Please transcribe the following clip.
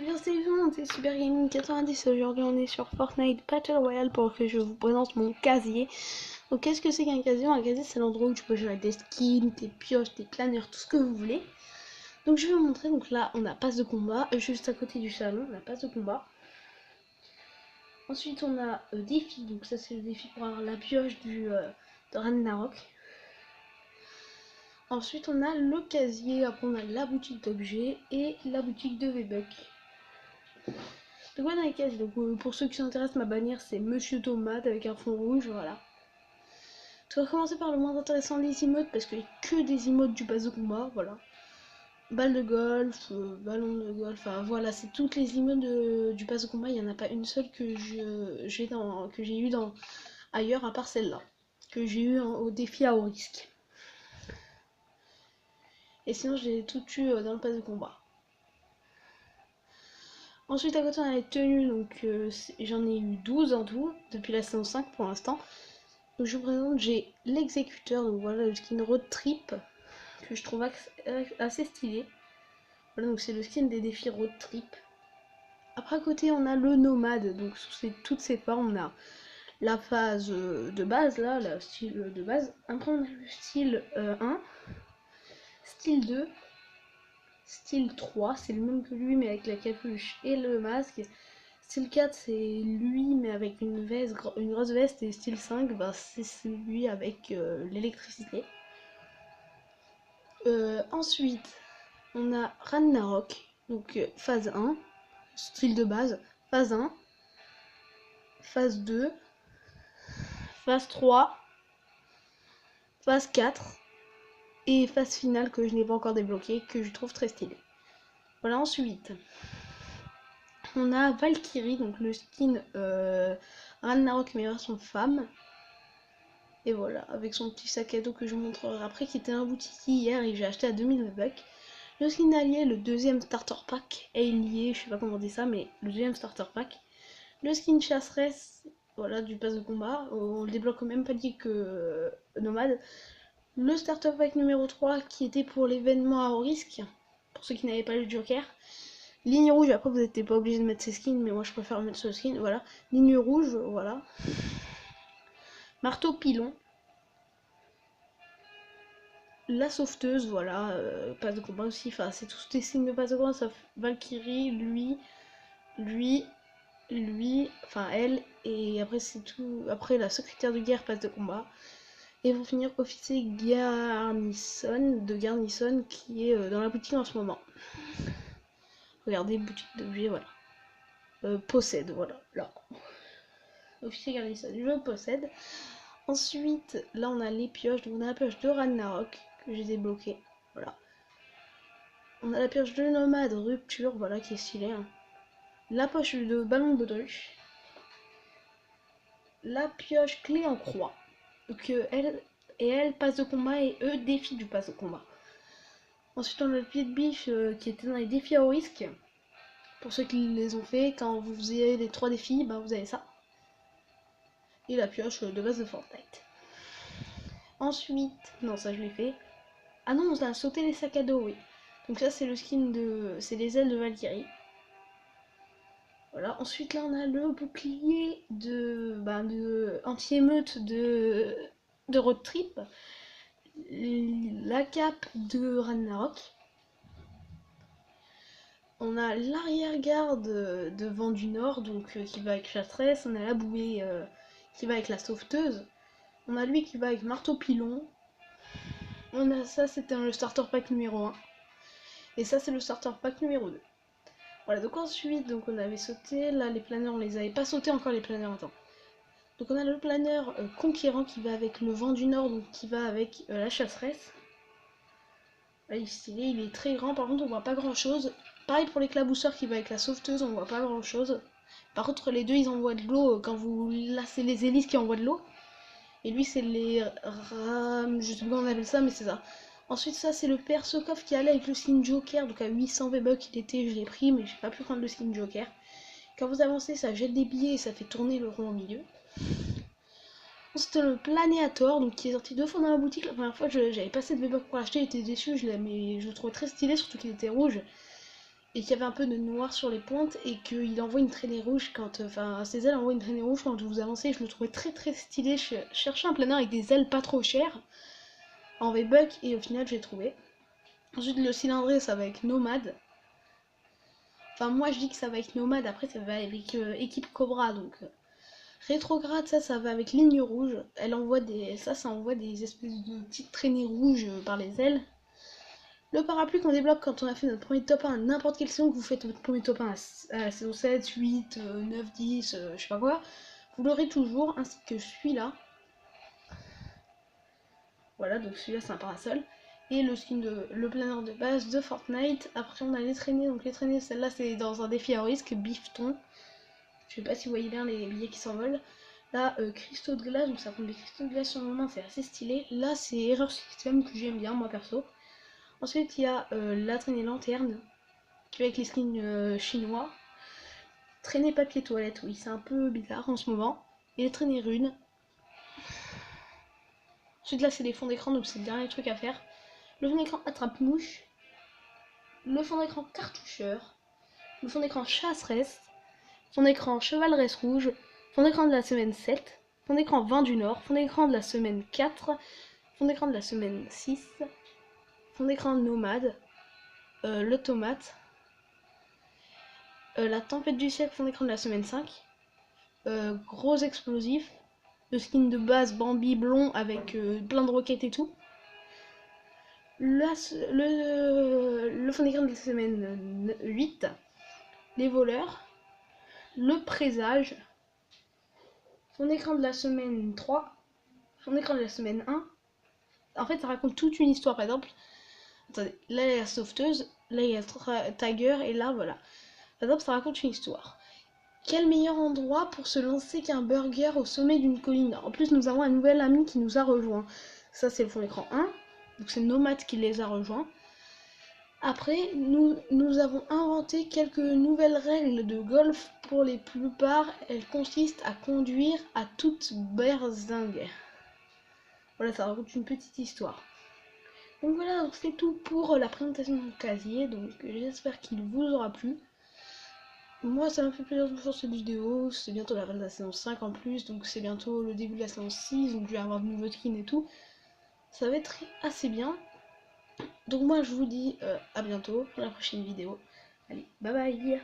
Eh bien salut tout le monde, c'est Super Gaming 90. Aujourd'hui on est sur Fortnite Battle Royale pour que je vous présente mon casier. Donc qu'est-ce que c'est qu'un casier? Un casier c'est l'endroit où tu peux gérer des skins, tes pioches, tes planeurs, tout ce que vous voulez. Donc je vais vous montrer, donc là on a passe de combat, juste à côté du salon, on a passe de combat. Ensuite on a défi, donc ça c'est le défi pour avoir la pioche de Ragnarok. Ensuite on a le casier, après on a la boutique d'objets et la boutique de V-Buck. Donc voilà les cases, donc pour ceux qui s'intéressent, ma bannière c'est Monsieur Tomate avec un fond rouge, voilà. On va commencer par le moins intéressant, les emotes, parce qu'il n'y a que des emotes du pass de combat, voilà. Balle de golf, ballon de golf, enfin voilà, c'est toutes les emotes du pass de combat, il n'y en a pas une seule que j'ai eu dans ailleurs à part celle-là, que j'ai eu au défi à haut risque. Et sinon j'ai tout eu dans le pass de combat. Ensuite à côté on a les tenues, donc j'en ai eu 12 en tout, depuis la saison 5 pour l'instant. Donc je vous présente, j'ai l'exécuteur, donc voilà le skin road trip, que je trouve assez stylé. Voilà, donc c'est le skin des défis road trip. Après à côté on a le nomade, donc sous toutes ses formes, on a la phase de base là, le style de base. Après on a le style 1, style 2, style 3, c'est le même que lui mais avec la capuche et le masque. Style 4 c'est lui mais avec une grosse veste, et style 5 bah, c'est lui avec l'électricité. Ensuite on a Ragnarok, donc phase 1, style de base, phase 1, phase 2, phase 3, phase 4 et phase finale que je n'ai pas encore débloquée, que je trouve très stylé. Voilà, ensuite on a Valkyrie, donc le skin Ragnarok mais version femme. Et voilà, avec son petit sac à dos que je vous montrerai après, qui était un boutique hier et j'ai acheté à 2000 V-Bucks. Le skin allié, le deuxième starter pack, allié, je sais pas comment on dit ça, mais le deuxième starter pack. Le skin chasseresse, voilà, du pass de combat, on le débloque au même palier que Nomade. Le starter pack numéro 3 qui était pour l'événement à haut risque, pour ceux qui n'avaient pas le Joker. Ligne rouge, après vous n'êtes pas obligé de mettre ces skins, mais moi je préfère mettre ce skin, voilà. Ligne rouge, voilà. Marteau pilon. La sauveteuse, voilà, passe de combat aussi, enfin c'est tous des signes de passe de combat sauf Valkyrie, lui, enfin elle, et après c'est tout, après la secrétaire de guerre passe de combat. Et pour finir, officier Garnison, qui est dans la boutique en ce moment. Regardez, boutique d'objets, voilà. Possède, voilà, là. Officier Garnison, je possède. Ensuite, là on a les pioches, donc on a la pioche de Ragnarok, que j'ai débloquée, voilà. On a la pioche de nomade rupture, voilà, qui est stylée. Hein. La poche de ballon de baudruche. La pioche clé en croix. Donc elle passe de combat et eux défi du passe de combat. Ensuite on a le pied de biche qui était dans les défis à haut risque. Pour ceux qui les ont fait, quand vous faisiez les 3 défis, bah vous avez ça. Et la pioche de base de Fortnite. Ensuite, non ça je l'ai fait. Ah non, on a sauté les sacs à dos, oui. Donc ça c'est le skin de... c'est les ailes de Valkyrie. Voilà, ensuite là on a le bouclier de anti-émeute de road trip, la cape de Ragnarok, on a l'arrière-garde de Vent du Nord, donc qui va avec Chasseresse, on a la bouée qui va avec la sauveteuse, on a lui qui va avec marteau pilon, on a ça, c'était le starter pack numéro 1, et ça c'est le starter pack numéro 2. Voilà, donc ensuite, donc on avait sauté, là les planeurs on les avait pas sautés encore, les planeurs, attends. Donc on a le planeur conquérant qui va avec le vent du nord, donc qui va avec la chasseresse. Là, il est stylé, il est très grand, par contre on voit pas grand chose. Pareil pour l'éclabousseur qui va avec la sauveteuse, on voit pas grand chose. Par contre les deux ils envoient de l'eau, quand vous... Là c'est les hélices qui envoient de l'eau. Et lui c'est les rames, je sais pas comment on appelle ça, mais c'est ça. Ensuite ça c'est le père Sokov qui allait avec le skin Joker, donc à 800 V-Bucks il était, je l'ai pris, mais j'ai pas pu prendre le skin Joker. Quand vous avancez ça jette des billets et ça fait tourner le rond au milieu. C'était le Planéator, donc qui est sorti 2 fois dans la boutique. La première fois, j'avais pas assez de V-Bucks pour l'acheter, j'étais déçu, mais je le trouvais très stylé, surtout qu'il était rouge. et qu'il y avait un peu de noir sur les pointes et qu'il envoie une traînée rouge quand, enfin, ses ailes envoient une traînée rouge quand vous avancez. Je le trouvais très très stylé. Je cherchais un planeur avec des ailes pas trop chères en V-Buck et au final j'ai trouvé. Ensuite le cylindré ça va avec Nomade. Enfin moi je dis que ça va avec Nomade, après ça va avec équipe Cobra donc. Rétrograde ça va avec ligne rouge. Elle envoie des. Ça envoie des espèces de petites traînées rouges par les ailes. Le parapluie qu'on débloque quand on a fait notre premier top 1 à n'importe quelle saison que vous faites votre premier top 1 à la saison 7, 8, 9, 10, je sais pas quoi, vous l'aurez toujours, ainsi que celui-là. Voilà, donc celui-là c'est un parasol. Et le skin de le planeur de base de Fortnite. Après on a les traînées, donc les traînées, celle-là c'est dans un défi à risque, bifton. Je sais pas si vous voyez bien les billets qui s'envolent. Là, cristaux de glace, donc ça prend des cristaux de glace sur le moment, c'est assez stylé. Là c'est Error System que j'aime bien moi perso. Ensuite il y a la traînée lanterne, qui va avec les skins chinois. Traîner papier toilette, oui, c'est un peu bizarre en ce moment. Et les traînées runes. Ensuite, là, c'est les fonds d'écran, donc c'est le dernier truc à faire. Le fond d'écran attrape-mouche. Le fond d'écran cartoucheur. Le fond d'écran chasse-reste. Fond d'écran cheval-reste rouge. Fond d'écran de la semaine 7. Fond d'écran 20 du Nord. Fond d'écran de la semaine 4. Fond d'écran de la semaine 6. Fond d'écran nomade. L'automate. La tempête du siècle, fond d'écran de la semaine 5. Gros explosif. Le skin de base Bambi blond avec plein de roquettes et tout. Le fond d'écran de la semaine 8. Les voleurs. Le présage. Fond d'écran de la semaine 3. Fond d'écran de la semaine 1. En fait, ça raconte toute une histoire. Par exemple, attendez, là il y a la sauveteuse, là il y a Tiger, et là voilà. Par exemple, ça raconte une histoire. Quel meilleur endroit pour se lancer qu'un burger au sommet d'une colline? En plus, nous avons un nouvel ami qui nous a rejoint. Ça, c'est le fond d'écran 1. Donc, c'est Nomade qui les a rejoints. Après, nous avons inventé quelques nouvelles règles de golf. Pour les plupart, elles consistent à conduire à toute berzingue. Voilà, ça raconte une petite histoire. Donc voilà, c'est tout pour la présentation de mon casier. Donc, j'espère qu'il vous aura plu. Moi ça m'a fait plaisir de vous faire cette vidéo, c'est bientôt la fin de la saison 5 en plus, donc c'est bientôt le début de la saison 6, donc je vais avoir de nouveaux skins et tout. Ça va être assez bien. Donc moi je vous dis à bientôt pour la prochaine vidéo. Allez, bye bye.